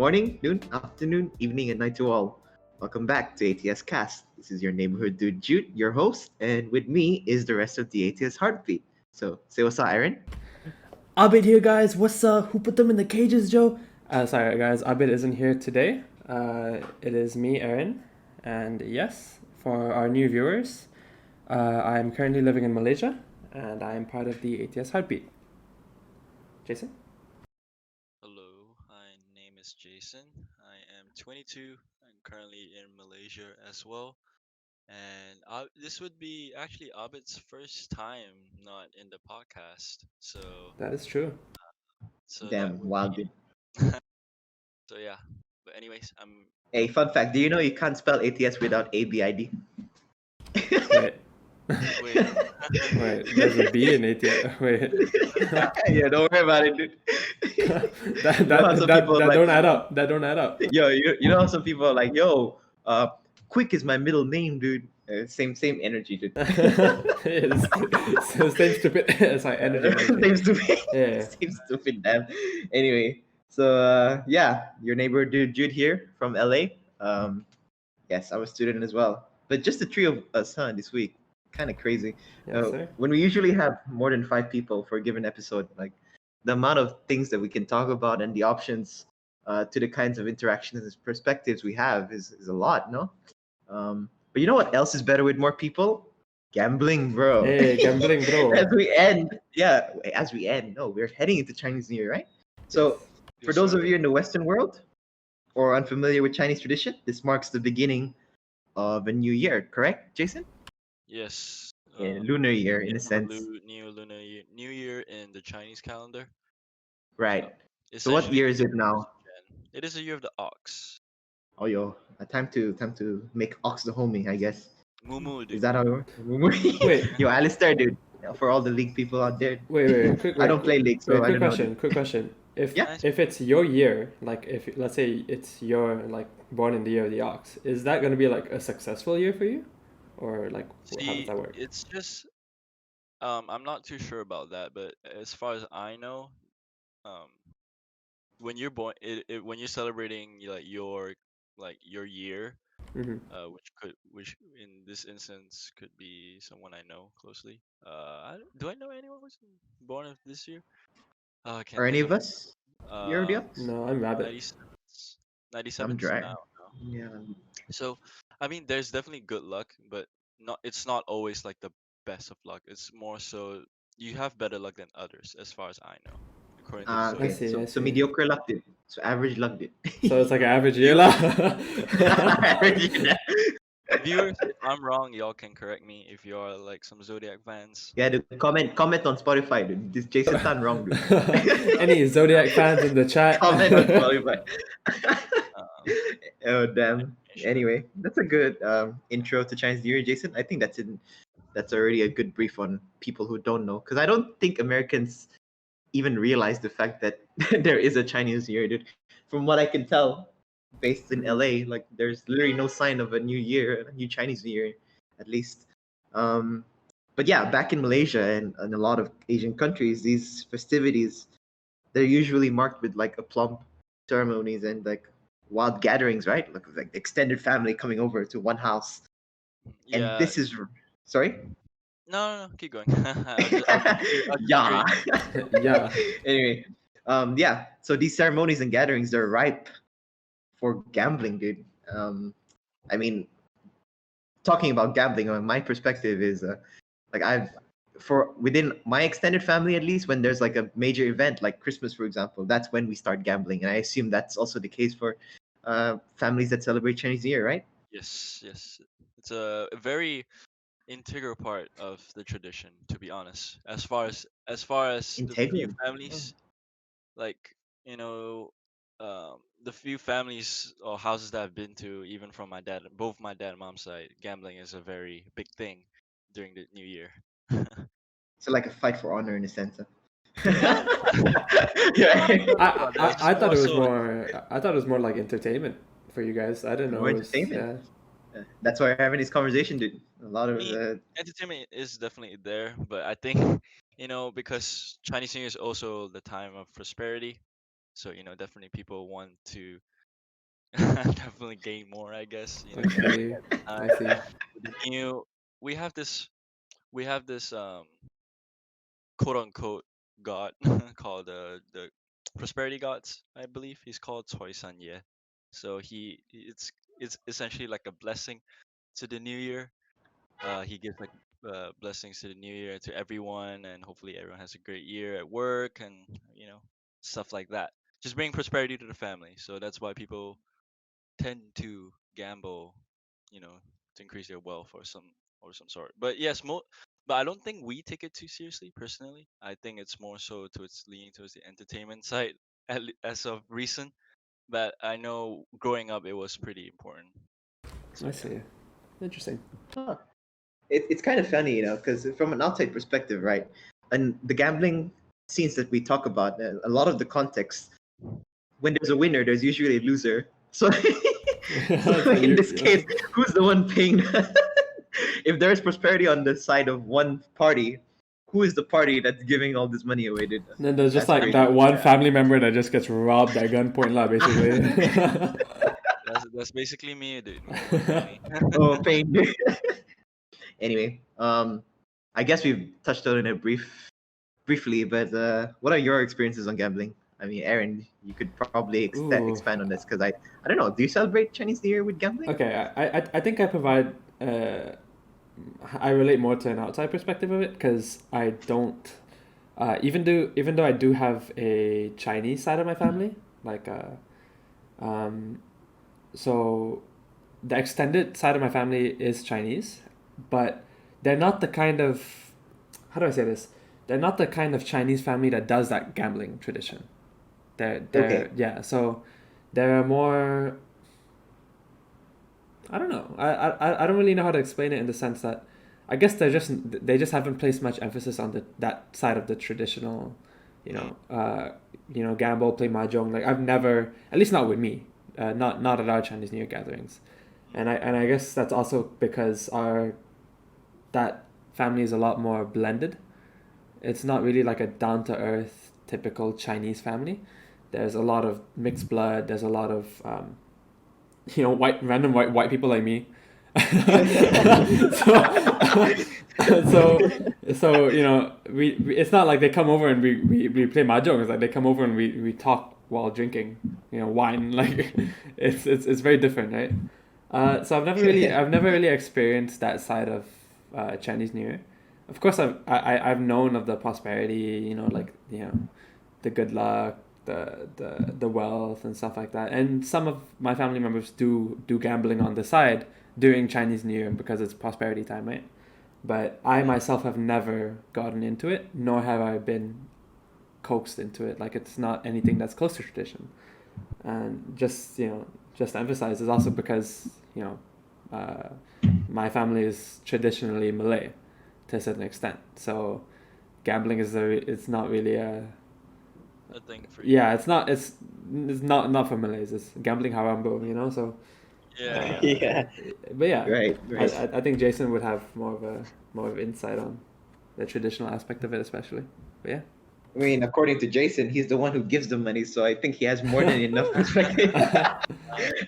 morning, noon, afternoon, evening, and night to all. Welcome back to ATSCast. This is your neighborhood dude Jude, your host, and with me is the rest of the ATS Heartbeat. So, say what's up, Aaron? Abid here, guys. What's up? Who put them in the cages, Joe? Sorry, guys. Abid isn't here today. It is me, Aaron. And yes, for our new viewers, I'm currently living in Malaysia, and I am part of the ATS Heartbeat. Jason? Hello, my name is Jason. I am 22. I'm currently in Malaysia as well. And this would be actually Abid's first time not in the podcast. That is true. So that Damn, would wild be dude. so yeah. But anyways, I'm Hey, fun fact: do you know you can't spell ATS without ABID? Wait. wait. Wait, there's a B in ATS. Wait. Yeah, don't worry about it, dude. that You know how some people that like, don't add up. That don't add up. yo, you know how some people are like, yo, Quick is my middle name, dude. Same energy, dude. It's same stupid. It's like energy. Same stupid. Yeah. Same stupid, damn. Anyway, so yeah, your neighbor dude Jude here from LA. Yes, I'm a student as well, but just the three of us, huh? This week, kind of crazy. Yes, sir. When we usually have more than 5 people for a given episode, like the amount of things that we can talk about and the options to the kinds of interactions and perspectives we have is a lot, no? But you know what else is better with more people? Gambling, bro. Hey, gambling, bro. As we end, no, we're heading into Chinese New Year, right? Yes. So, for Yes, those sir. of you in the Western world or unfamiliar with Chinese tradition, this marks the beginning of a new year, correct, Jason? Yes. Yeah, lunar year in a Beginning of a sense, new lunar year, new year in the Chinese calendar. right? So, what Essentially, year is it now? it is a year of the ox. Oh, yo, time to make Ox the homie, I guess. Mumu, Is dude. that how it works? Wait. Yo, Alistair, dude. For all the league people out there, Wait. I don't play league, so I Quick don't know, dude. question. Quick question. Yeah. If it's your year, like if let's say it's your like born in the year of the ox, is that gonna be like a successful year for you, or like how does See, that work? it's just I'm not too sure about that, but as far as I know, um, when you're born, when you're celebrating like your year, Mm-hmm. which in this instance could be someone I know closely. Do I know anyone who's born of this year? I Are can't any think of of. us year of the Ox? No, I'm rabbit. 97, I'm 97's dry. now. Yeah. So, I mean, there's definitely good luck, but it's not always like the best of luck. It's more so you have better luck than others, as far as I know, according to the Ah, I okay. zodiac. see. I So see. mediocre luck, dude. So average luck, dude. So it's like an average year lah. Average, yeah. Viewers, if I'm wrong, y'all can correct me if you're like some zodiac fans. Yeah, dude. Comment on Spotify, dude. This Jason Tan wrong, dude. Any Zodiac fans in the chat? Comment on Spotify. Um, Oh damn. sure. Anyway, that's a good intro to Chinese New Year, Jason. I think that's already a good brief on people who don't know, because I don't think Americans even realize the fact that there is a Chinese New Year, dude. From what I can tell, based in LA, like there's literally no sign of a new year, a new Chinese New Year, at least. Um, but yeah, back in Malaysia and a lot of Asian countries, these festivities they're usually marked with like aplomb ceremonies and like wild gatherings, right? Like extended family coming over to one house. And Yeah. this is sorry? No, keep going. I'll just Yeah. agree. Yeah. Anyway, yeah. So these ceremonies and gatherings they're ripe for gambling, dude. I mean, talking about gambling, my perspective is like for within my extended family at least, when there's like a major event like Christmas, for example, that's when we start gambling, and I assume that's also the case for families that celebrate Chinese New Year, right? Yes. It's a very integral part of the tradition, to be honest. As far as the few Integral. Oh. families, like the few families or houses that I've been to, even from both my dad and mom's side, gambling is a very big thing during the new year. So like a fight for honor in a sense. No, Yeah. There's I thought more it was so. more. I thought it was more like entertainment for you guys. I didn't know More it was. entertainment. Yeah. That's why we're having this conversation, dude. A lot I of mean, entertainment is definitely there, but I think because Chinese New Year is also the time of prosperity, so definitely people want to definitely gain more, I guess. Okay, Uh, I see. with the new, we have this we have this quote unquote god called the prosperity gods, I believe. He's called Choi San Ye. So it's essentially like a blessing to the new year. He gives like blessings to the new year to everyone, and hopefully everyone has a great year at work and stuff like that. Just bring prosperity to the family. So that's why people tend to gamble, you know, to increase their wealth or some sort. But yes, but I don't think we take it too seriously personally. I think it's more so towards leaning towards the entertainment side as of recent. But I know growing up it was pretty important. So I yeah. see. Interesting. Huh. It's kind of funny, because from an outside perspective, right? And the gambling scenes that we talk about, a lot of the context, when there's a winner, there's usually a loser. So, so So in you, this case, who's the one paying? If there's prosperity on the side of one party, who is the party that's giving all this money away? Dude? then there's just That's like crazy. that one Yeah. family member that just gets robbed at gunpoint, lah, basically. That's basically me, dude. Me. Oh, pain. Anyway, I guess we've touched on it briefly, but what are your experiences on gambling? I mean, Aaron, you could probably Ooh. expand on this because I don't know. Do you celebrate Chinese New Year with gambling? Okay, I think I provide I relate more to an outside perspective of it because I don't even though I do have a Chinese side of my family, like um so the extended side of my family is Chinese, but they're not the kind of, how do I say this? They're not the kind of Chinese family that does that gambling tradition. They're Okay. yeah, so they're more, I don't know. I don't really know how to explain it in the sense that I guess they just haven't placed much emphasis on that side of the traditional, you Mm. know, gamble, play mahjong. Like I've never, at least not with me, not at our Chinese New Year gatherings, and I guess that's also because our that family is a lot more blended. It's not really like a down to earth typical Chinese family. There's a lot of mixed blood. There's a lot of random white people like me. so, so we it's not like they come over and we play mahjong. It's like they come over and we talk while drinking wine. Like it's very different, right? So I've never really experienced that side of Chinese New Year. Of course, I've known of the prosperity, like the good luck, the wealth and stuff like that. And some of my family members do gambling on the side during Chinese New Year because it's prosperity time, right? But I myself have never gotten into it, nor have I been coaxed into it. Like it's not anything that's close to tradition. And just to emphasize, is also because my family is traditionally Malay to a certain extent. So gambling it's not really a A thing for you. yeah, it's not for Malays. It's gambling harambo. So, Yeah, yeah. Yeah. but yeah, Right. I, Right. I I think Jason would have more of insight on the traditional aspect of it, especially. But yeah. I mean, according to Jason, he's the one who gives the money, so I think he has more than enough perspective.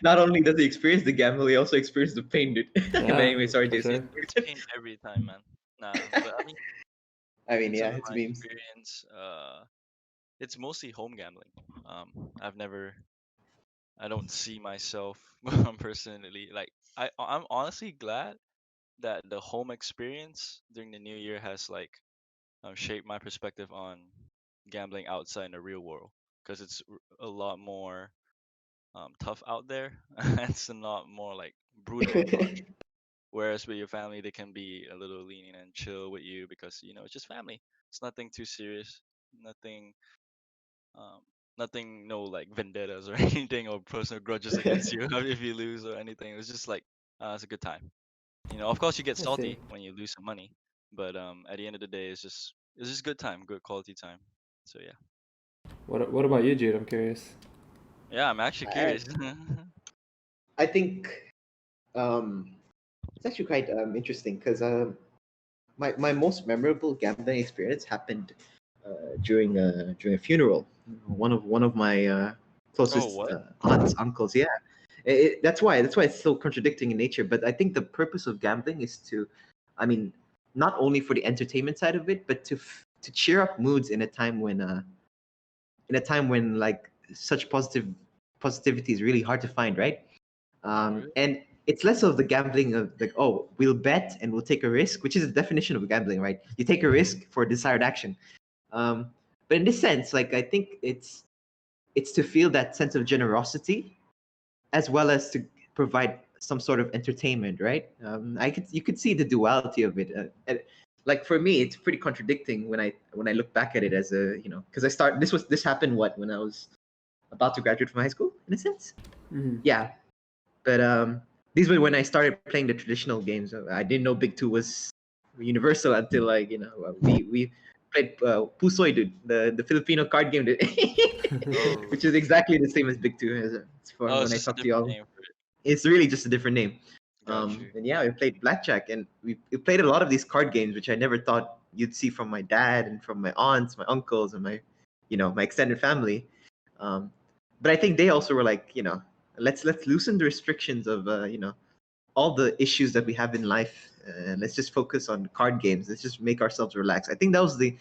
Not only does he experience the gamble, he also experienced the pain, dude. But Yeah, anyway, sorry, for Jason. sure. It's pain every time, man. Nah, but I mean, I mean, in yeah, terms of it's my memes. experience, it's mostly home gambling. I've never, I don't see myself personally like I'm honestly glad that the home experience during the new year has like shaped my perspective on gambling outside in the real world because it's a lot more tough out there. It's a lot more like brutal approach. Whereas with your family, they can be a little lenient and chill with you because it's just family. It's nothing too serious. Nothing, um, nothing, no like vendettas or anything or personal grudges against you if you lose or anything. It's just like it's a good time. Of course you get I see. salty when you lose some money, but at the end of the day, it's just good time, good quality time. So yeah, What about you, Jude? I'm curious. yeah, I'm actually I, curious. I think it's actually quite interesting because my most memorable gambling experience happened during a funeral. One of my Oh, closest what? aunts, uncles. Yeah, That's why it's so contradicting in nature. But I think the purpose of gambling is to, I mean, not only for the entertainment side of it, but to cheer up moods in a time when like such positivity is really hard to find, right? Oh, really? And it's less of the gambling of like, oh, we'll bet and we'll take a risk, which is the definition of gambling, right? You take a risk for desired action. Um, but in this sense, like I think it's to feel that sense of generosity as well as to provide some sort of entertainment, right? You could see the duality of it. Like for me, it's pretty contradicting when I look back at it as a because this happened when I was about to graduate from high school in a sense. Mm-hmm. Yeah, but these were when I started playing the traditional games. I didn't know Big Two was universal until like we played Pusoy, dude, the Filipino card game, dude, Oh, which is exactly the same as Big Two. It's for oh, when it's I just a talk to different y'all. name for it. It's really just a different name. Got you. And yeah, we played blackjack, and we played a lot of these card games, which I never thought you'd see from my dad and from my aunts, my uncles, and my extended family. Um, but I think they also were like, let's loosen the restrictions of all the issues that we have in life, and let's just focus on card games. Let's just make ourselves relax. I think that was the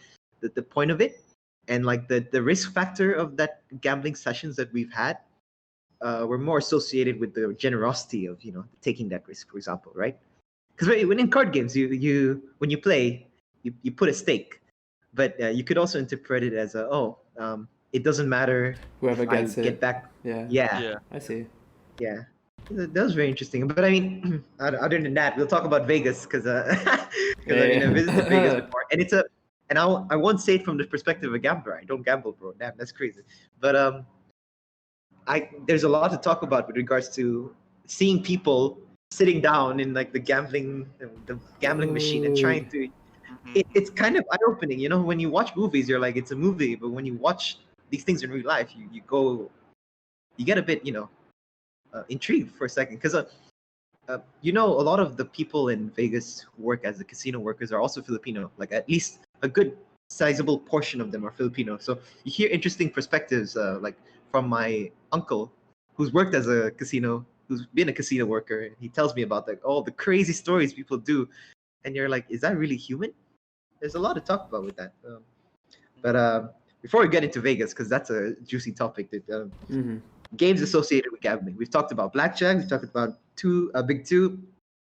point of it, and like the risk factor of that gambling sessions that we've had were more associated with the generosity of taking that risk, for example, right? Because when in card games, you when you play, you put a stake, but you could also interpret it as it doesn't matter Whoever if I gets get it. back. Yeah, Yeah, Yeah. I see. yeah. That was very interesting. But I mean, other than that, we'll talk about Vegas because I mean I visited Vegas Yeah. before, and I won't say it from the perspective of a gambler. I don't gamble, bro. Damn, that's crazy. But I there's a lot to talk about with regards to seeing people sitting down in like the gambling machine and trying Dude. to. It's Mm-hmm. kind of eye opening, when you watch movies, you're like it's a movie, but when you watch these things in real life, you get a bit intrigued for a second because a lot of the people in Vegas who work as the casino workers are also Filipino. Like at least a good sizable portion of them are Filipino. So you hear interesting perspectives, like from my uncle, who's worked as a casino, who's been a casino worker. He tells me about like all the crazy stories people do, and you're like, is that really human? There's a lot to talk about with that. But before we get into Vegas, because that's a juicy topic, that Mm-hmm. games associated with gambling. We've talked about blackjack. We've talked about big two.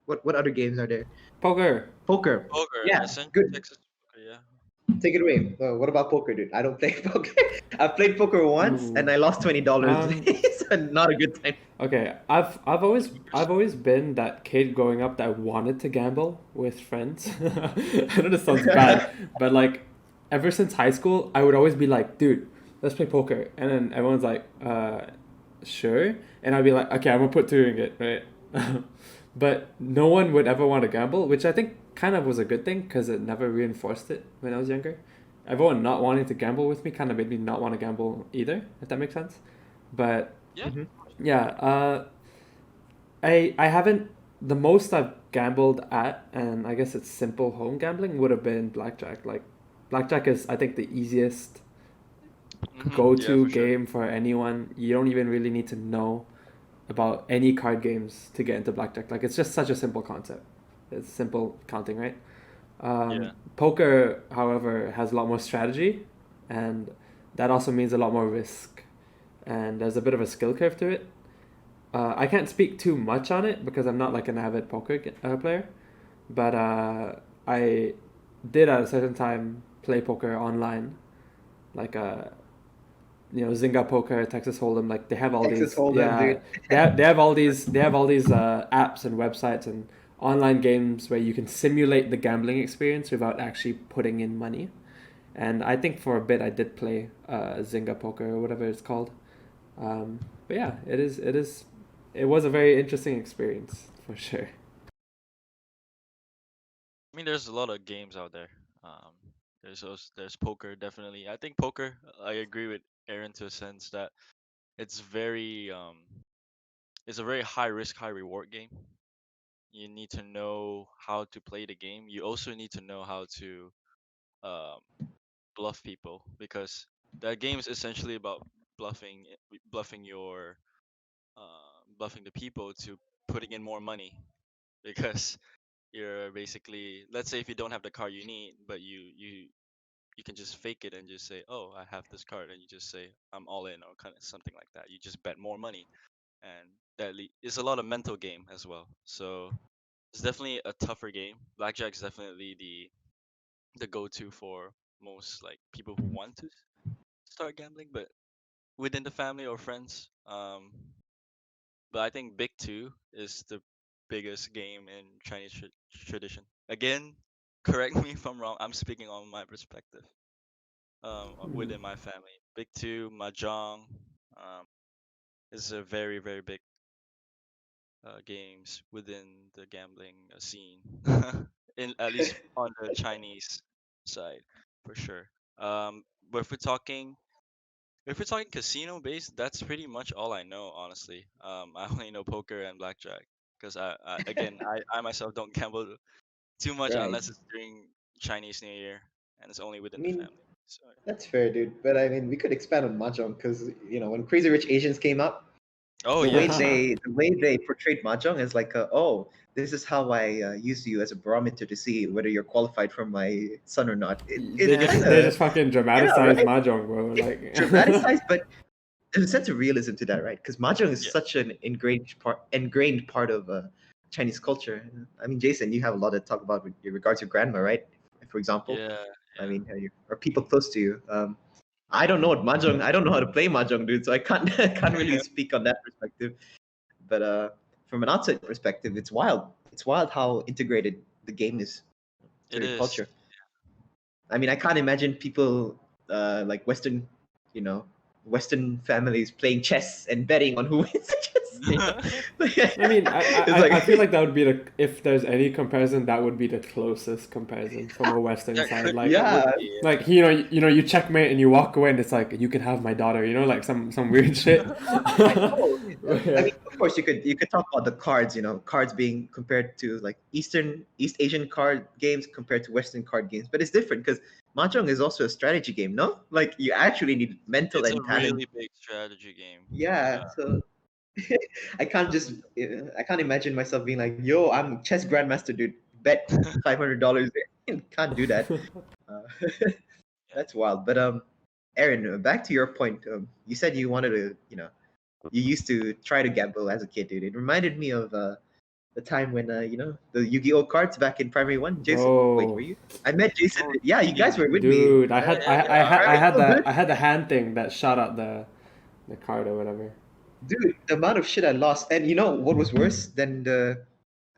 What other games are there? Poker. Poker. Poker, Yeah, Essential good. Texas Poker, yeah. Take it away. What about poker, dude? I don't play poker. I've played poker once Ooh. and I lost $20. Um. So not a good time. Okay. I've always been that kid growing up that wanted to gamble with friends. I know this sounds bad, but like, ever since high school, I would always be like, dude, let's play poker, and then everyone's like, sure, and I'd be like, okay, I'm gonna put two in it, right? But no one would ever want to gamble, which I think kind of was a good thing because it never reinforced it when I was younger. Everyone not wanting to gamble with me kind of made me not want to gamble either, if that makes sense. But Yeah. Hmm. yeah, I haven't, the most I've gambled at, and I guess it's simple home gambling, would have been blackjack. Like, blackjack is, I think, the easiest Yeah, go-to for sure. game for anyone. You don't even really need to know about any card games to get into blackjack. Like, it's just such a simple concept. It's simple counting, right? Yeah. Poker, however, has a lot more strategy, and that also means a lot more risk. And there's a bit of a skill curve to it. I can't speak too much on it because I'm not like an avid poker player, but I did at a certain time play poker online, like Zynga Poker, Texas Hold'em. Like they have all Texas these, Hold'em, yeah, dude. they have all these apps and websites and online games where you can simulate the gambling experience without actually putting in money. And I think for a bit I did play Zynga Poker or whatever it's called. But yeah, it was a very interesting experience for sure. I mean, there's a lot of games out there. Um, there's poker, definitely. I think poker, I agree with Aaron to a sense that it's very it's a very high risk, high reward game. You need to know how to play the game. You also need to know how to um, bluff people because that game is essentially about bluffing your bluffing the people to putting in more money because you're basically, let's say if you don't have the card you need, but you can just fake it and just say, oh, I have this card, and you just say I'm all in, or kind of something like that. You just bet more money, and it's a lot of mental game as well. So it's definitely a tougher game. Blackjack's definitely the go-to for most like people who want to start gambling, but within the family or friends. But I think Big Two is the biggest game in Chinese tradition. Again, correct me if I'm wrong. I'm speaking on my perspective. Within my family, Big Two, Mahjong, is a very very big games within the gambling scene. In at least on the Chinese side, for sure. But if we're talking casino based, that's pretty much all I know, honestly. I only know poker and blackjack because I myself don't gamble too much Right. unless it's during Chinese New Year and it's only I within the mean, family. So that's fair, dude. But I mean, we could expand on mahjong because when Crazy Rich Asians came out, oh the way yes, they portrayed mahjong is like, oh, this is how I use you as a barometer to see whether you're qualified for my son or not. They It yeah, kind just they of just fucking yeah, dramatize right. mahjong, bro. It's Like, dramatized, but there's a sense of realism to that, right? Because mahjong is yeah, such an ingrained part of Chinese culture. I mean, Jason, you have a lot to talk about with regards to grandma, right? For example, yeah, I yeah. mean, or people close to you. I don't know what mahjong. I don't know how to play mahjong, dude. So I can't can't really speak on that perspective. But from an outside perspective, it's wild. It's wild how integrated the game is to It their is. culture. I mean, I can't imagine people like you know, Western families playing chess and betting on who wins the chess. I mean, I, It's I, I feel like, like that would be if there's any comparison, that would be the closest comparison from a Western That side. could Like, that would yeah, be like you checkmate and you walk away and it's like you can have my daughter, like some weird shit. I know. I Yeah. mean, of course, you could talk about the cards. Cards being compared to like East Asian card games compared to Western card games, but it's different because mahjong is also a strategy game. No, like you actually need mental it's a and talent. really big strategy game. Yeah. Yeah, so I can't imagine myself being like, yo, I'm chess grandmaster, dude. Bet $500. Can't do that. Uh, Yeah. that's wild. But Aaron, back to your point. You said you wanted to, you used to try to gamble as a kid, dude. It reminded me of the time when the Yu-Gi-Oh cards back in primary one. Jason, wait, were Bro, you? I met Jason. Oh, Yeah, you guys really? were with me. dude, I Yeah, had yeah, yeah. I I Primary had two, the dude. I had the hand thing that shot out the card or whatever. Dude, the amount of shit I lost, and you know what was worse than the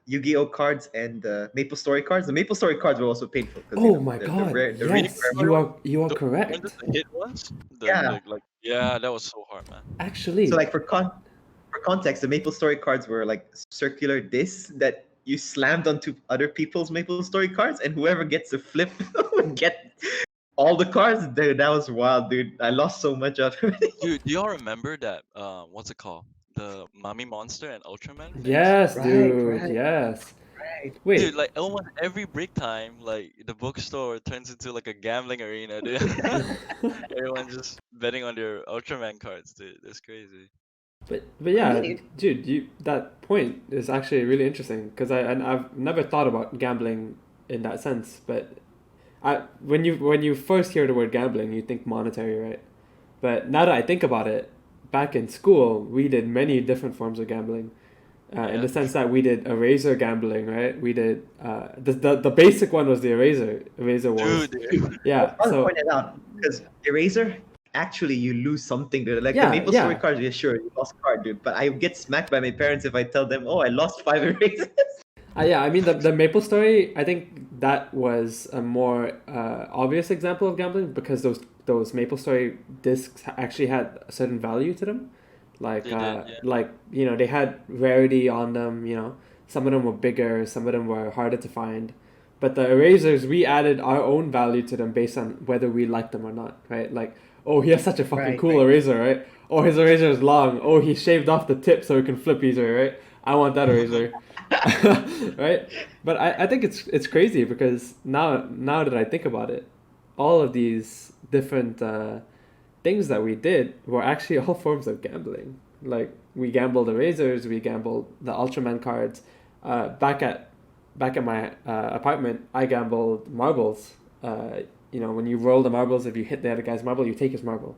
Yu-Gi-Oh cards and the Maple Story cards? The Maple Story cards were also painful because Oh my the god, rare, the really Really? rare. yes, Sorry, what? you are The one that correct. the hit ones? Yeah. The like yeah, that was so hard, man. So Actually, like for context, the Maple Story cards were like circular discs that you slammed onto other people's Maple Story cards, and whoever gets a flip would get all the cards. Dude, that was wild, dude. I lost so much of it. Dude, do y'all remember that what's it called? The Mommy Monster and Ultraman phase? yes, Right, dude, right, yes. right. Dude, Wait. like almost every break time, like the bookstore turns into like a gambling arena, dude. Everyone just betting on their Ultraman cards, dude. That's crazy. But I yeah, mean, it, dude, that point is actually really interesting because I've never thought about gambling in that sense. But when you first hear the word gambling, you think monetary, right? But now that I think about it, back in school, we did many different forms of gambling. In Yeah, the for sense sure. that we did eraser gambling, right? We did the basic one was the eraser wars. Dude, dude. I was Yeah. about to So point it out because Eraser, actually, you lose something, dude. Like the yeah, Maple Story yeah. cards, yeah, sure, you lost a card, dude. But I get smacked by my parents if I tell them, oh, I lost 5 erasers. Yeah, I mean the Maple Story. I think that was a more obvious example of gambling because those Maple Story discs actually had a certain value to them, They did, yeah. like they had rarity on them. Some of them were bigger, some of them were harder to find, but the erasers we added our own value to them based on whether we liked them or not, right? Like, oh, he has such a fucking Right, cool right. eraser, right? Oh, his eraser is long. Oh, he shaved off the tip so he can flip easier, right? I want that eraser. Right? But I think it's crazy because now that I think about it, all of these different things that we did were actually all forms of gambling. Like we gambled the razors, we gambled the Ultraman cards. Back at my apartment, I gambled marbles. When you roll the marbles, if you hit the other guy's marble, you take his marble,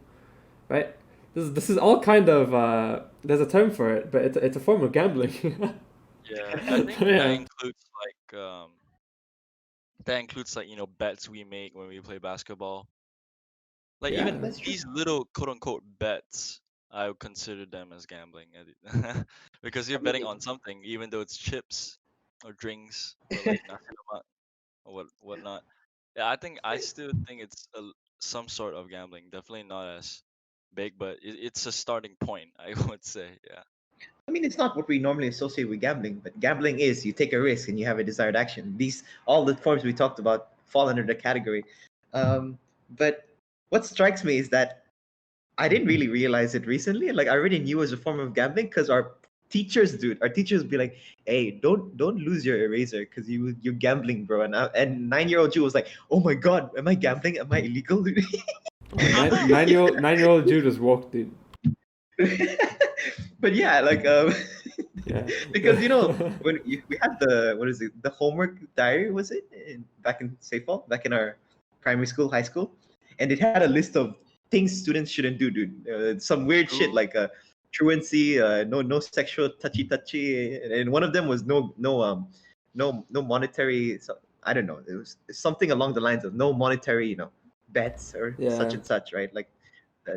right? This is all kind of there's a term for it, but it's a form of gambling. Yeah, I think Yeah. that includes like bets we make when we play basketball. Like Yeah. even That's true. these little quote unquote bets, I would consider them as gambling because you're I mean, betting on something, even though it's chips or drinks or like nasi lemak or whatnot. Yeah, I still think it's some sort of gambling. Definitely not as big, but it's a starting point. I would say, yeah. I mean, it's not what we normally associate with gambling, but gambling is you take a risk and you have a desired action. These all the forms we talked about fall under the category. But what strikes me is that I didn't really realize it recently. Like I already knew it was a form of gambling because our teachers, dude, our teachers would be like, "Hey, don't lose your eraser because you're gambling, bro." And 9-year-old Jew was like, "Oh my god, am I gambling? Am I illegal?" Oh, nine-year-old Jude was woke, dude. But yeah, like Yeah. because we had the what is it, the homework diary, was it back in Safewell, back in our primary school, high school, and it had a list of things students shouldn't do, dude. Some weird shit True. like truancy, no sexual touchy, and one of them was no monetary. So, I don't know. It was something along the lines of no monetary, bets or such Yeah. and such, right? Like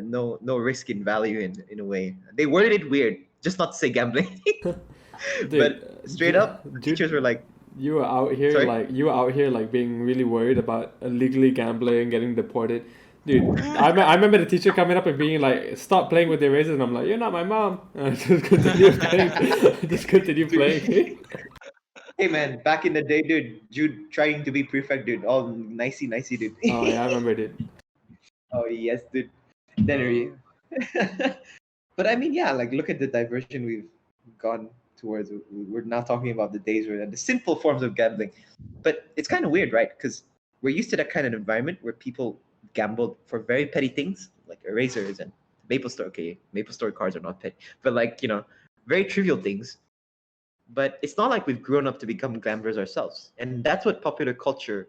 no risk in value in a way. They worded it weird, just not to say gambling. Dude, But straight up, the teachers were Jude, like, sorry. you were out here like being really worried about illegally gambling, getting deported. Dude, I remember the teacher coming up and being like, "Stop playing with the erasers," and I'm like, "You're not my mom." And I just continue playing. Just continue playing. Hey man, back in the day, dude, Jude trying to be prefect, dude, all nicey, dude. Oh yeah, I remember it. Oh yes, dude. Then Uh, but I mean, yeah, like look at the diversion we've gone towards. We're now talking about the days where the simple forms of gambling, but it's kind of weird, right? Because we're used to that kind of environment where people gambled for very petty things like erasers and Maple Store. Okay, Maple Store cards are not petty, but like very trivial things. But it's not like we've grown up to become gamblers ourselves, and that's what popular culture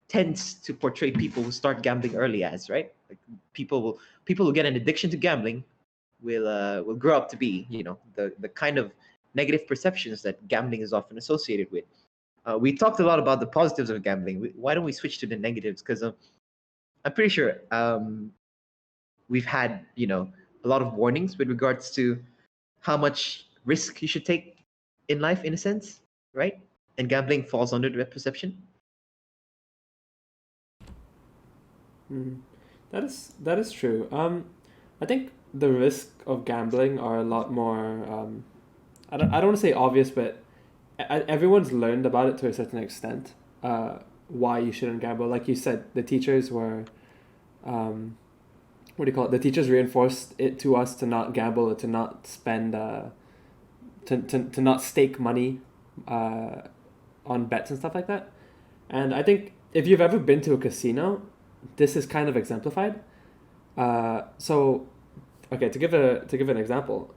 tends to portray people who start gambling early as, right? Like people who get an addiction to gambling will grow up to be, the kind of negative perceptions that gambling is often associated with. We talked a lot about the positives of gambling. Why don't we switch to the negatives? Because I'm pretty sure we've had a lot of warnings with regards to how much risk you should take in life, in a sense, right? And gambling falls under that perception. Mhm. That is true. I think the risk of gambling are a lot more. I don't want to say obvious, but everyone's learned about it to a certain extent. Why you shouldn't gamble, like you said, the teachers were, what do you call it? The teachers reinforced it to us to not gamble or to not spend, to not stake money, uh, on bets and stuff like that. And I think if you've ever been to a casino, this is kind of exemplified. So, okay, to give an example,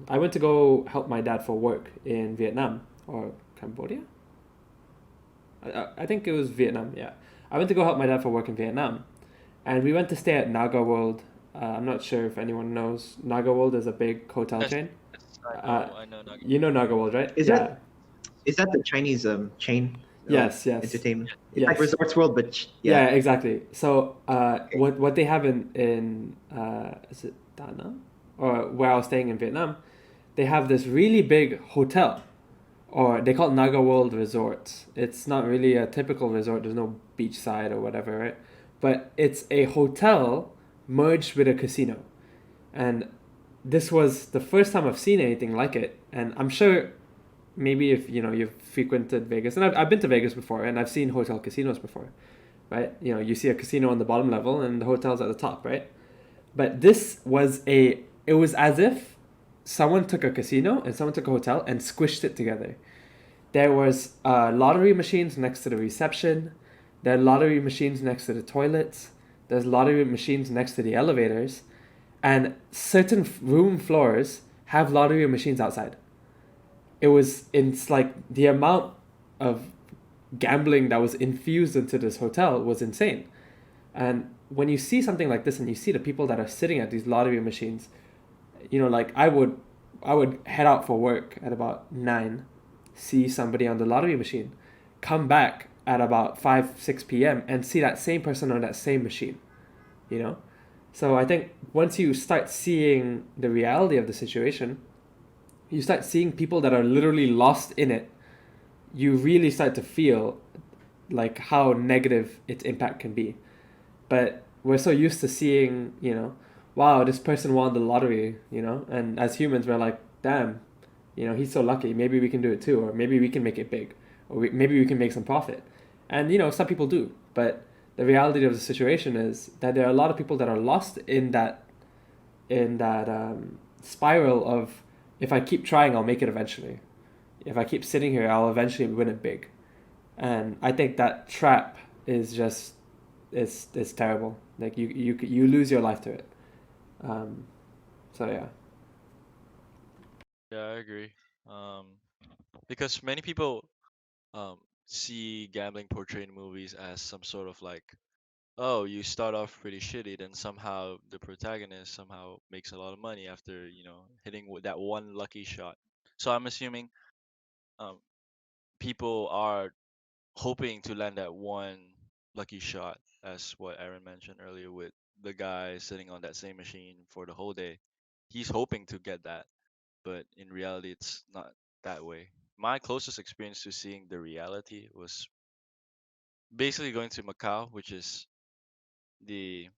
I went to go help my dad for work in Vietnam or Cambodia. I think it was Vietnam. Yeah, I went to go help my dad for work in Vietnam, and we went to stay at Naga World. I'm not sure if anyone knows. Naga World is a big hotel yes, chain. yes, I Uh, know, I know. Nugget. you know Naga World, right? Is Yeah. that is that the Chinese chain of Yes. Yes. entertainment? It's like Yes. Resorts World, but yeah. Yeah, exactly. So, Okay. what they have in is it Da Nang, or where I was staying in Vietnam, they have this really big hotel, or they call it Naga World Resort. It's not really a typical resort. There's no beachside or whatever, right? But it's a hotel merged with a casino, and this was the first time I've seen anything like it. And I'm sure maybe if you've frequented Vegas, and I've been to Vegas before, and I've seen hotel casinos before, right? You see a casino on the bottom level and the hotel's at the top, right? But it was as if someone took a casino and someone took a hotel and squished it together. There was lottery machines next to the reception. There are lottery machines next to the toilets. There's lottery machines next to the elevators. and certain room floors have lottery machines outside. It's like the amount of gambling that was infused into this hotel was insane. And when you see something like this and you see the people that are sitting at these lottery machines, like I would head out for work at about 9, see somebody on the lottery machine, come back at about 5 6 p.m. and see that same person on that same machine. you know so I think once you start seeing the reality of the situation, you start seeing people that are literally lost in it, you really start to feel like how negative its impact can be. But we're so used to seeing, wow, this person won the lottery, and as humans, we're like, damn, he's so lucky. Maybe we can do it too, or maybe we can make it big, or maybe we can make some profit. And, some people do. But the reality of the situation is that there are a lot of people that are lost in that spiral of, if I keep trying, I'll make it eventually. If I keep sitting here, I'll eventually win it big. And I think that trap is just it's terrible. Like you lose your life to it. Um, so yeah. Yeah, I agree. Um, because many people um see gambling portrayed in movies as some sort of like, oh, you start off pretty shitty, then somehow the protagonist somehow makes a lot of money after, hitting with that one lucky shot. So I'm assuming um people are hoping to land that one lucky shot, as what Aaron mentioned earlier with the guy sitting on that same machine for the whole day. He's hoping to get that, but in reality, it's not that way. My closest experience to seeing the reality was basically going to Macau, which is the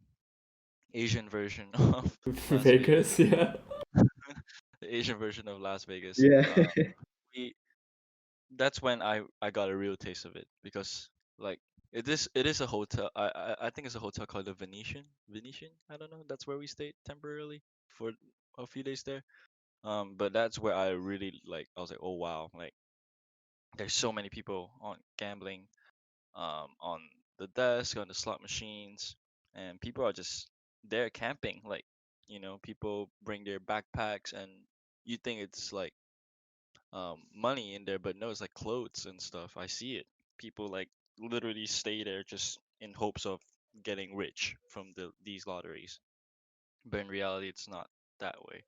Asian version of Las Vegas. Vegas, yeah. The Asian version of Las Vegas. Yeah. We That's when I got a real taste of it because like it is a hotel. I think it's a hotel called the Venetian. Venetian. I don't know. That's where we stayed temporarily for a few days there. But that's where I really like. I was like, oh wow, like there's so many people on gambling, on the desk, on the slot machines, and people are just there camping. Like, people bring their backpacks, and you think it's like money in there, but no, it's like clothes and stuff. I see it. People like literally stay there just in hopes of getting rich from these lotteries. But in reality, it's not that way.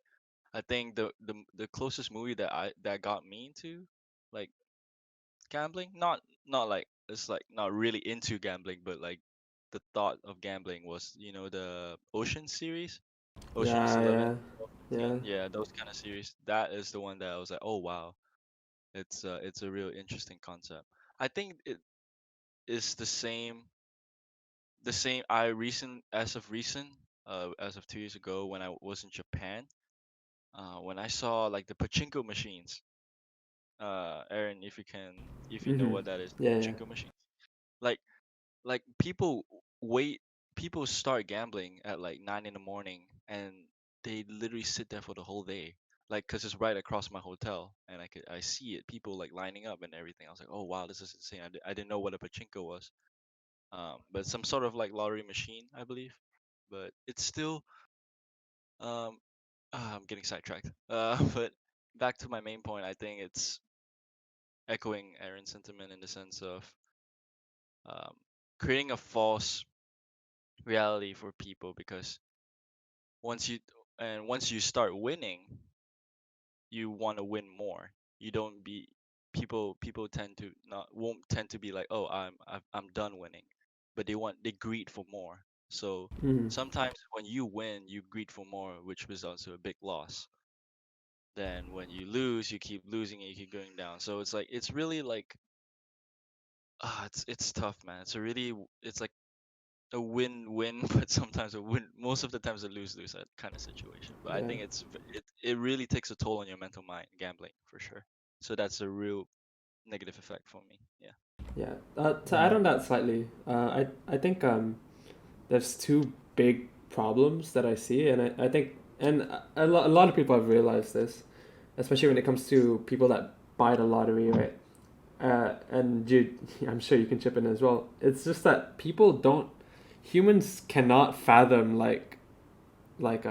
I think the closest movie that got me into like gambling, not like it's like not really into gambling, but like the thought of gambling was, the Ocean series, Ocean's Yeah, 11, yeah, 12, yeah, 13, yeah, those kind of series. That is the one that I was like, oh wow, it's a real interesting concept. I think it is the same. As of 2 years ago when I was in Japan, when I saw like the pachinko machines. Aaron, if you know mm-hmm. what that is, Yeah, yeah, pachinko machines. Like like wait, people start gambling at like 9 in the morning, and they literally sit there for the whole day. Like, cause it's right across my hotel, and I see it, people like lining up and everything. I was like, oh wow, this is insane. I didn't know what a pachinko was. But some sort of like lottery machine, I believe. But it's still um, I'm getting sidetracked. But back to my main point, I think it's echoing Aaron's sentiment in the sense of um, creating a false reality for people because once you once you start winning, you want to win more. You don't be people tend to not won't tend to be like, oh, I'm done winning, but they greed for more. So mm-hmm. sometimes when you win, you greed for more, which results to a big loss. Then when you lose, you keep losing and you keep going down. So it's really like it's tough, man. It's like a win-win, but sometimes a win. Most of the times a lose-lose kind of situation. But I Yeah, think it really takes a toll on your mental mind, gambling for sure. So that's a real negative effect for me. Yeah. yeah. To add Mm. on that slightly, I think there's two big problems that I see, and I think, and a lot of people have realized this, especially when it comes to people that buy the lottery, right? And I'm sure you can chip in as well. It's just that humans cannot fathom like like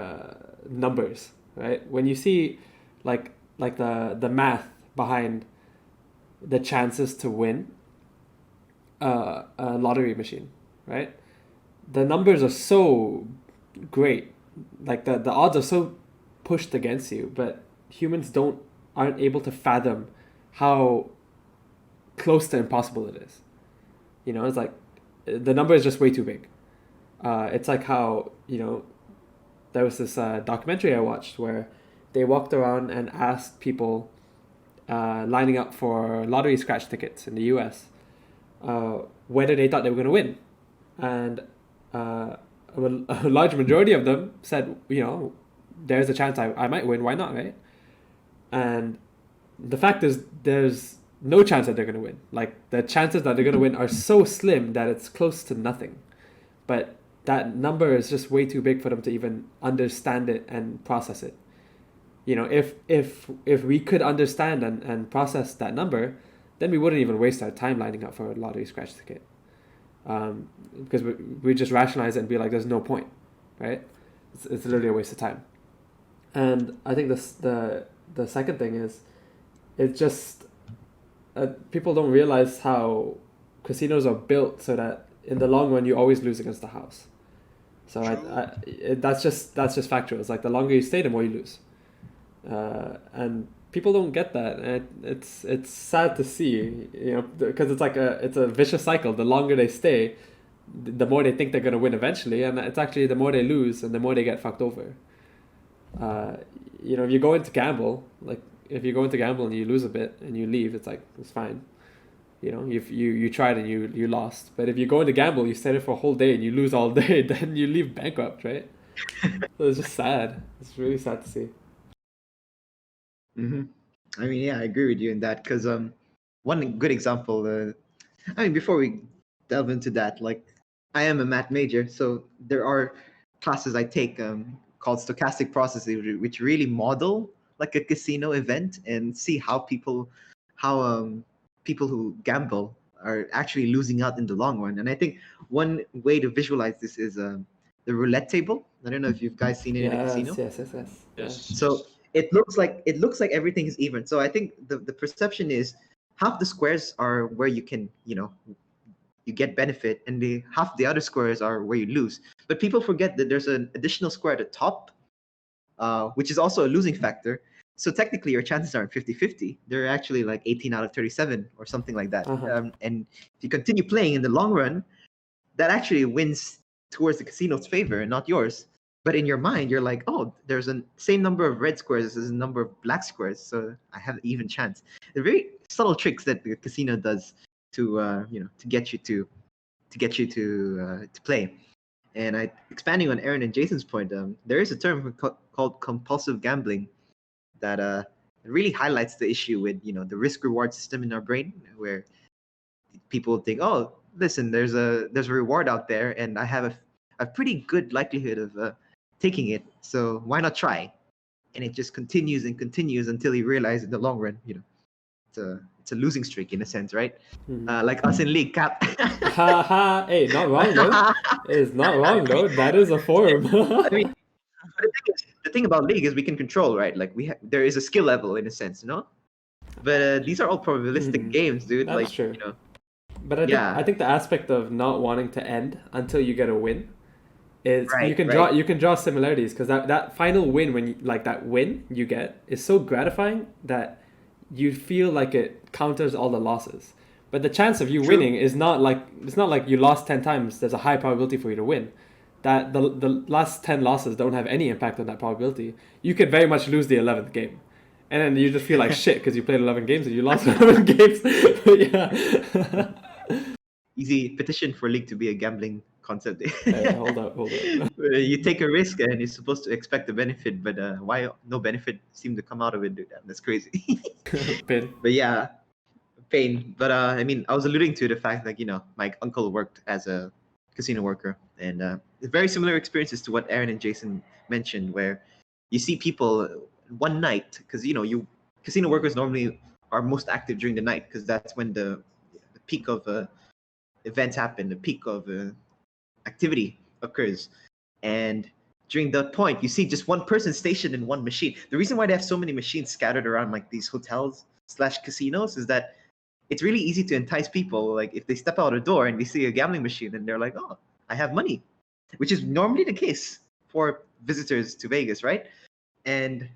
numbers, right? When you see like the math behind the chances to win a lottery machine, right? The numbers are so great, like the odds are so pushed against you, but humans aren't able to fathom how close to impossible it is. You know, it's like the number is just way too big. It's like how, you know, there was this documentary I watched where they walked around and asked people lining up for lottery scratch tickets in the US whether they thought they were going to win. And a large majority of them said, you know, there's a chance I might win. Why not, right? And the fact is, there's no chance that they're going to win. Like, the chances that they're going to win are so slim that it's close to nothing. But that number is just way too big for them to even understand it and process it. You know, if we could understand and process that number, then we wouldn't even waste our time lining up for a lottery scratch ticket. Because we just rationalize it and be like, there's no point, right? It's literally a waste of time. And I think the second thing is, it's just people don't realize how casinos are built so that in the long run you always lose against the house. So that's just factual. It's like the longer you stay, the more you lose. And people don't get that, and it's sad to see, you know, because it's a vicious cycle. The longer they stay, the more they think they're gonna win eventually, and it's actually the more they lose and the more they get fucked over. You know, if you go into gamble, like if you go into gamble and you lose a bit and you leave, it's like it's fine. You know, if you tried and you lost. But if you go into gamble, you stay there for a whole day and you lose all day, then you leave bankrupt, right? So it's just sad. It's really sad to see. Mm-hmm. I mean, yeah, I agree with you in that because one good example. I mean, before we delve into that, like I am a math major, so there are classes I take called stochastic processes, which really model like a casino event and see how people who gamble are actually losing out in the long run. And I think one way to visualize this is the roulette table. I don't know if you've guys seen it in a Yes, casino. yes, yes, yes. Yeah. So it looks like everything is even. So I think the perception is half the squares are where you can, you get benefit, and the half the other squares are where you lose. But people forget that there's an additional square at the top, which is also a losing factor. So technically your chances aren't 50-50. They're actually like 18 out of 37 or something like that. And if you continue playing in the long run, that actually wins towards the casino's favor and not yours. But in your mind, you're like, oh, there's a same number of red squares as a number of black squares, so I have an even chance. They're very subtle tricks that the casino does to get you to play. And expanding on Aaron and Jason's point, there is a term called compulsive gambling that really highlights the issue with the risk reward system in our brain, where people think, oh, listen, there's a reward out there, and I have a pretty good likelihood of taking it, so why not try? And it just continues and continues until you realize in the long run, it's a losing streak in a sense, right? Like us in League Cap. Ha ha! Hey, not wrong though. It's not wrong though. That is a form. I mean, the thing about League is we can control, right? Like there is a skill level in a sense, But these are all probabilistic games, dude. That's like true. you know, But I think the aspect of not wanting to end until you get a win is Right, you can draw similarities, because that final win, when you, like that win you get, is so gratifying that you feel like it counters all the losses. But the chance of you True. winning is not like, it's not like you lost 10 times. There's a high probability for you to win. That the last 10 losses don't have any impact on that probability. You could very much lose the 11th game. And then you just feel like shit because you played 11 games and you lost 11 games. Yeah. Easy petition for League to be a gambling concept. Hey, hold up. You take a risk and you're supposed to expect a benefit, but why no benefit seem to come out of it, dude? That's crazy. Pin. But yeah, pain. But I mean, I was alluding to the fact that my uncle worked as a casino worker, and very similar experiences to what Aaron and Jason mentioned, where you see people one night, because you casino workers normally are most active during the night, because that's when the peak of events happen, the peak of activity occurs, and during that point, you see just one person stationed in one machine. The reason why they have so many machines scattered around like these hotels/casinos is that it's really easy to entice people. Like if they step out a door and they see a gambling machine and they're like, "Oh, I have money," which is normally the case for visitors to Vegas, right? And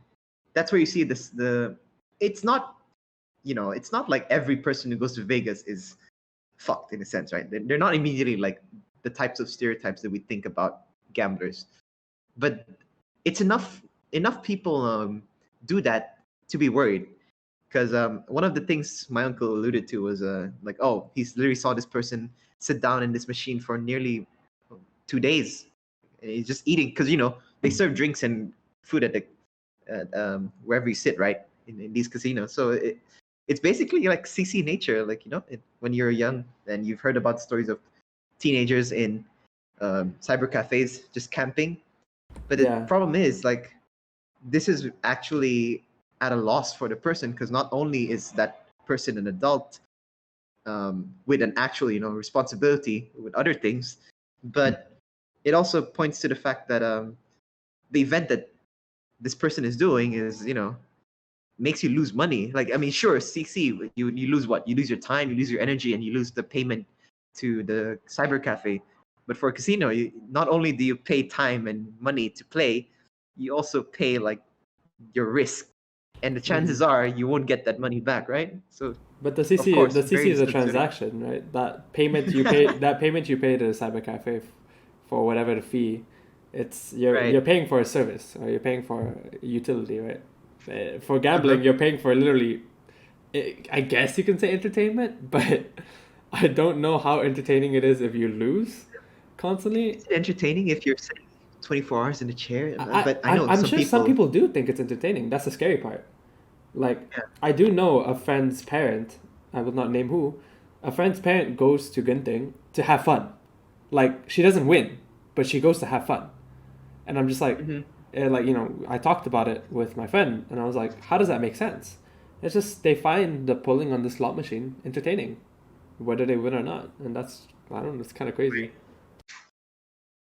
that's where you see this. It's not, it's not like every person who goes to Vegas is fucked in a sense, right? They're not immediately like the types of stereotypes that we think about gamblers, but it's enough people do that to be worried. Because one of the things my uncle alluded to was like, oh, he's literally saw this person sit down in this machine for nearly 2 days, and he's just eating because they serve drinks and food at the wherever you sit, right, in these casinos. So it's basically like CC nature, like when you're young and you've heard about stories of teenagers in cyber cafes just camping. But the Yeah. problem is like this is actually at a loss for the person, because not only is that person an adult with an actual responsibility with other things, but it also points to the fact that the event that this person is doing is makes you lose money. Like, I mean, sure, CC, you lose what? You lose your time, you lose your energy, and you lose the payment to the cyber cafe. But for a casino, not only do you pay time and money to play, you also pay like your risk, and the chances are you won't get that money back, right? So, But the of CC course, the CC very is a disconcerting. transaction, right? That payment you pay that payment you pay to the cyber cafe for whatever the fee, it's you're Right. paying for a service, or you're paying for a utility, right? For gambling, Uh-huh. you're paying for literally, I guess you can say entertainment, but I don't know how entertaining it is if you lose constantly. Is it entertaining if you're sitting 24 hours in a chair? I, But I I know I'm some sure some people. people do think it's entertaining. That's the scary part. Like, Yeah. I do know a friend's parent, I will not name who, a friend's parent goes to Genting to have fun. Like, she doesn't win, but she goes to have fun. And I'm just like, Hmm. I talked about it with my friend, and I was like, how does that make sense? It's just they find the pulling on the slot machine entertaining, whether they win or not. And that's, I don't know, it's kind of crazy.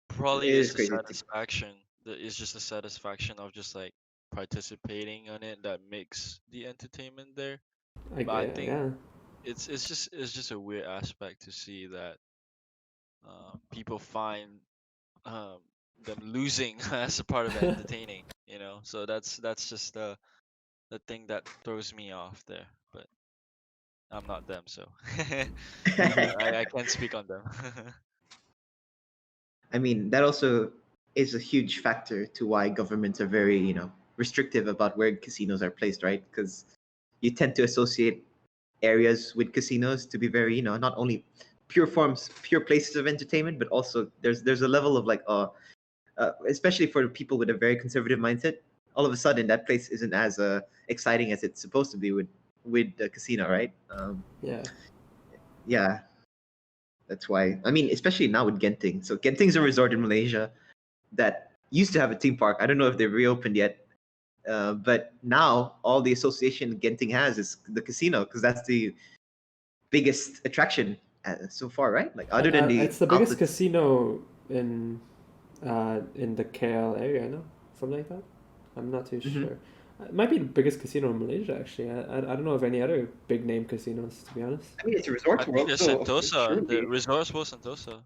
Probably It is just the crazy to think. satisfaction. It's just the satisfaction of just like participating on it that makes the entertainment there. Like, But I think yeah. it's just a weird aspect to see that people find um, them losing as a part of entertaining. So that's just the thing that throws me off there. But I'm not them, so I can't speak on them. I mean, that also is a huge factor to why governments are very, restrictive about where casinos are placed, right? Because you tend to associate areas with casinos to be very, not only pure places of entertainment, but also there's a level of like, especially for people with a very conservative mindset. All of a sudden, that place isn't as exciting as it's supposed to be with the casino, right? Yeah. Yeah, that's why. I mean, especially now with Genting. So Genting's a resort in Malaysia that used to have a theme park. I don't know if they've reopened yet, but now all the association Genting has is the casino, because that's the biggest attraction so far, right? Like other than the It's the biggest outlets. casino in the KL area, no? Something like that? I'm not too Hmm. sure. It might be the biggest casino in Malaysia, actually. I don't know of any other big name casinos, to be honest. I mean, it's a I resort think world, there's so Sentosa, the surely Resorts World Sentosa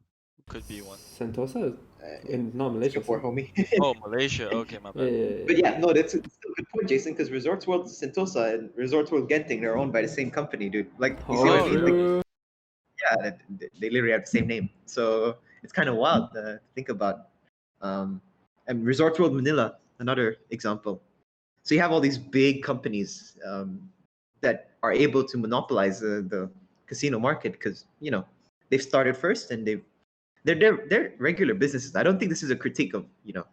could be one. Sentosa? uh, In not Malaysia, Singapore, so. homie. Oh, Malaysia. Okay, my Yeah, bad. yeah, yeah, But yeah. yeah, no, that's still a good point, Jason, because Resorts World Sentosa and Resorts World Genting, they're owned by the same company, dude. Like, you see what I Oh, Oh, mean? Like, really? true. yeah, they literally have the same name. So it's kind of wild to think about. And Resorts World Manila, another example. So you have all these big companies that are able to monopolize the casino market because they've started first, and they're regular businesses. I don't think this is a critique of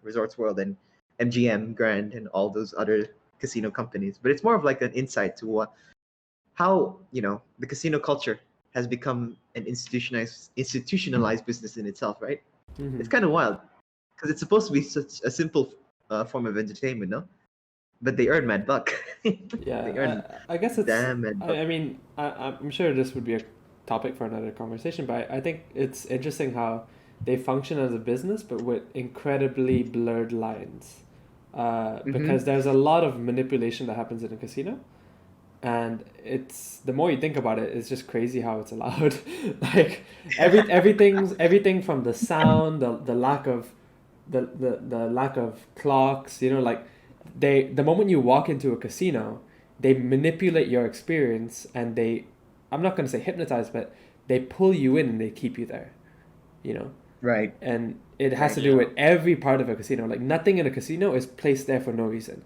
Resorts World and MGM Grand and all those other casino companies, but it's more of like an insight to how the casino culture has become an institutionalized business in itself, right? Hmm. It's kind of wild because it's supposed to be such a simple form of entertainment, no? But they earn mad buck. They earn Yeah, I guess it's. damn mad buck. I mean, I'm sure this would be a topic for another conversation, but I think it's interesting how they function as a business, but with incredibly blurred lines. Because Mm-hmm. there's a lot of manipulation that happens in a casino, and it's the more you think about it, it's just crazy how it's allowed. Like everything from the sound, the lack of the lack of clocks, like the moment you walk into a casino, they manipulate your experience, and I'm not going to say hypnotize, but they pull you in and they keep you there, you know Right. and it has Right. to do Yeah. with every part of a casino. Like nothing in a casino is placed there for no reason,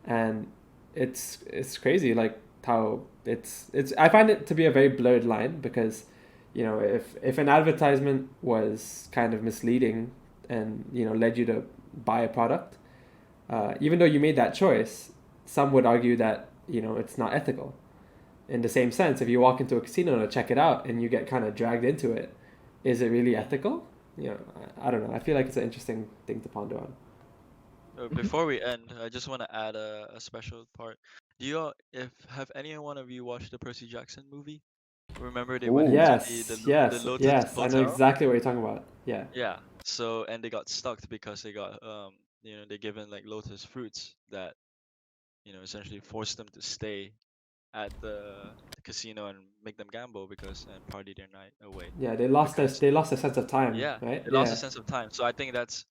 and it's crazy. Like how it's I find it to be a very blurred line, because if an advertisement was kind of misleading and led you to buy a product, even though you made that choice, some would argue that it's not ethical. In the same sense, if you walk into a casino to check it out and you get kind of dragged into it, is it really ethical? I don't know. I feel like it's an interesting thing to ponder on. Before we end, I just want to add a special part. Do you all, if have any one of you watched the Percy Jackson movie? Remember they went Ooh. into Yes, the yes, Lotus yes. I know Hotel? exactly what you're talking about. Yeah, Yeah. So and they got stuck because they got they given like lotus fruits that essentially forced them to stay at the casino and make them gamble because and party their night away yeah. They lost their sense of time, yeah, right? they lost a Yeah, sense of time. So I think that's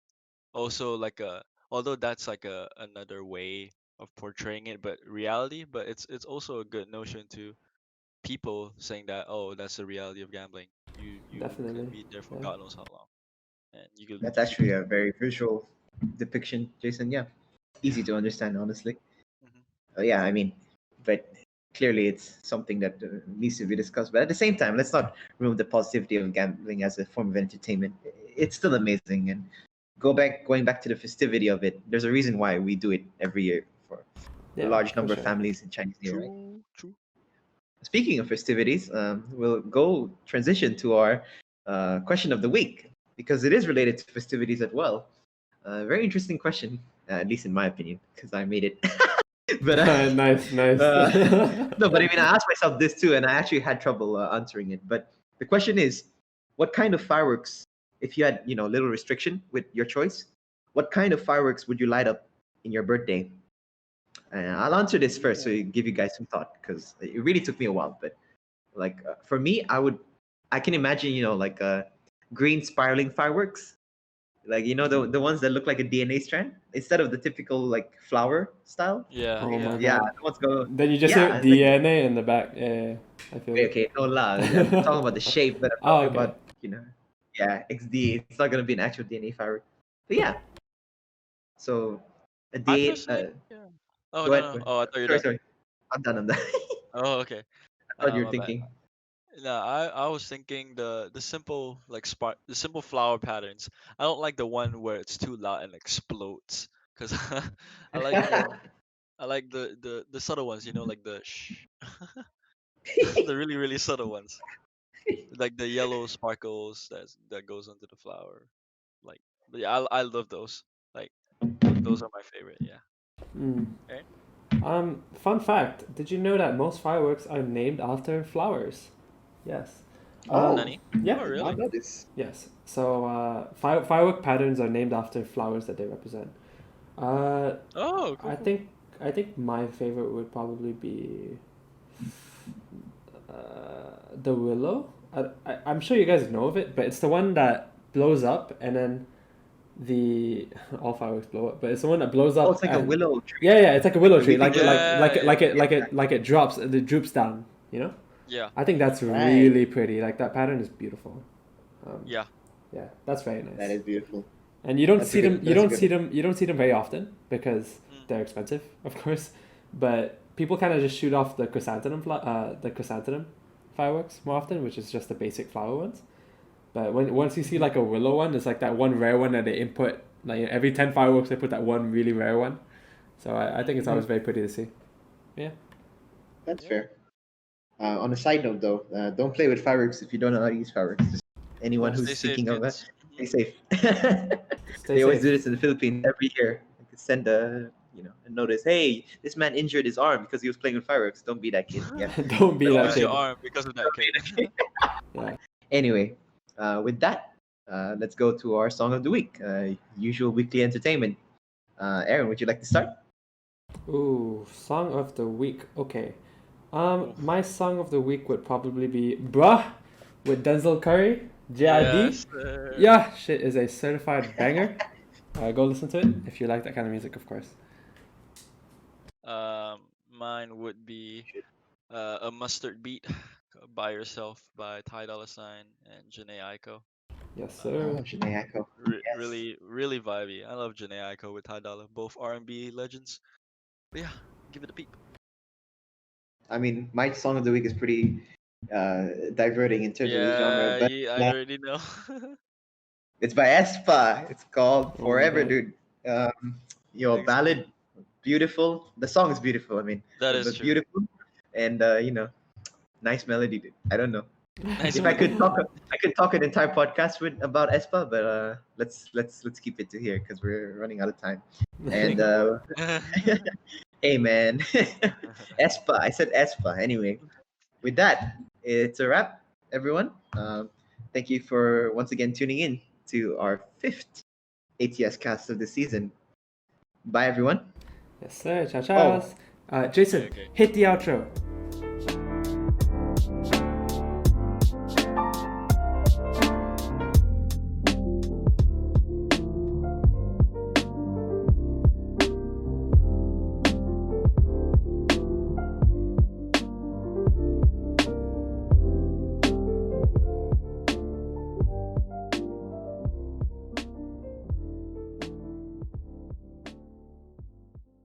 also like a although that's like a another way of portraying it, but reality. But it's also a good notion to people saying that that's the reality of gambling. You can definitely. be there for Yeah, God knows how long, and you could That's keep actually a very visual depiction, Jason. Yeah, yeah. easy to understand, honestly. Hmm. Yeah, I mean, but clearly it's something that needs to be discussed. But at the same time, let's not remove the positivity of gambling as a form of entertainment. It's still amazing, and going back to the festivity of it. There's a reason why we do it every year for a yeah, large for number of sure. families in Chinese New Year, right? True, true. Speaking of festivities, we'll go transition to our question of the week, because it is related to festivities as well. Very interesting question, at least in my opinion, because I made it. but Nice, nice. uh, no, but I mean, I asked myself this too, and I actually had trouble answering it. But the question is, what kind of fireworks, if you had little restriction with your choice, what kind of fireworks would you light up in your birthday? I'll answer this first, so give you guys some thought, because it really took me a while. But like for me, I can imagine like green spiraling fireworks, like the ones that look like a DNA strand instead of the typical like flower style. Yeah, Oh my yeah. Yeah, god. the ones go. Then you just say Yeah, like DNA in the back. Yeah, I feel okay, it. okay, no lah. I'm talking about the shape, but I'm Oh, talking okay. about yeah, XD. It's not gonna be an actual DNA firework. But yeah, so a I day. personally, yeah. Oh Go no, ahead. no. Go ahead. Oh, I thought you're Sorry, done. sorry. I'm done. I'm done. Oh, okay. I thought you were My bad. thinking. No, I was thinking the simple like the simple flower patterns. I don't like the one where it's too loud and explodes. Cause I like I like the subtle ones. Like the the really really subtle ones, like the yellow sparkles that goes onto the flower. Like, but yeah, I love those. Like those are my favorite. Yeah. Mm. Right? Fun fact. Did you know that most fireworks are named after flowers? Yes. Oh, Nani? Yeah. Oh, I did not really? know this. Yes. So firework patterns are named after flowers that they represent. Uh, Oh, cool, I cool. think I think my favorite would probably be the willow. I'm sure you guys know of it, but it's the one that blows up and then the all fireworks blow up, but it's the one that blows Oh, up it's like a and willow tree, yeah, it's like a like willow the tree, weeping like willow. Yeah, yeah, Yeah, it drops, it droops down. You know, yeah, I think that's right. really pretty. Like that pattern is beautiful. Um, yeah. yeah, that's very That nice. is beautiful. And you don't That's a see them. good. That's a good one. You don't see them very often because Mm. they're expensive, of course. But people kind of just shoot off the chrysanthemum fireworks more often, which is just the basic flower ones. But once you see Mhm. like a willow one, it's like that one rare one that they input. Like every 10 fireworks, they put that one really rare one. So I think it's Mm. always Mhm. very pretty to see. Yeah. That's Yeah. fair. On a side note, though, don't play with fireworks if you don't know how to use fireworks. Just anyone Yeah. who's Stay safe, thinking of that, kids. stay safe. Stay They always do safe. this in the Philippines every year. They could send a notice. Hey, this man injured his arm because he was playing with fireworks. Don't be that kid. Yeah. Don't be But Don't that lose your kid. arm because of that don't be kid. that kid. Yeah. Anyway, with that, let's go to our song of the week. Usual weekly entertainment. Aaron, would you like to start? Ooh, song of the week. Okay. Oof. My song of the week would probably be Bruh with Denzel Curry, Yes, JID. sir. Yeah, shit is a certified banger. Go listen to it if you like that kind of music, of course. Mine would be a mustard beat by yourself by Ty Dolla Sign and Janae Aiko. Yes, Uh, sir. Oh, Janae Echo. Yes. really, really vibey. I love Janae Aiko with Ty Dolla, both R&B legends. But yeah, give it a peep. I mean, my song of the week is pretty diverting in terms of the genre, Yeah, but I already know. it's by aespa. It's called Oh my Forever, god. dude. Your Thanks, bro. ballad, beautiful. The song is beautiful. I mean, That is but true. beautiful, and nice melody, dude. I don't know Nice if I could melody. talk. I could talk an entire podcast with about aespa, but let's keep it to here because we're running out of time. And Make it work. hey, man, aespa. I said aespa. Anyway, with that, it's a wrap, everyone. Thank you for once again tuning in to our fifth ATS cast of the season. Bye, everyone. Yes, sir. Ciao, Oh, ciao. Okay, Jason, okay. hit the outro.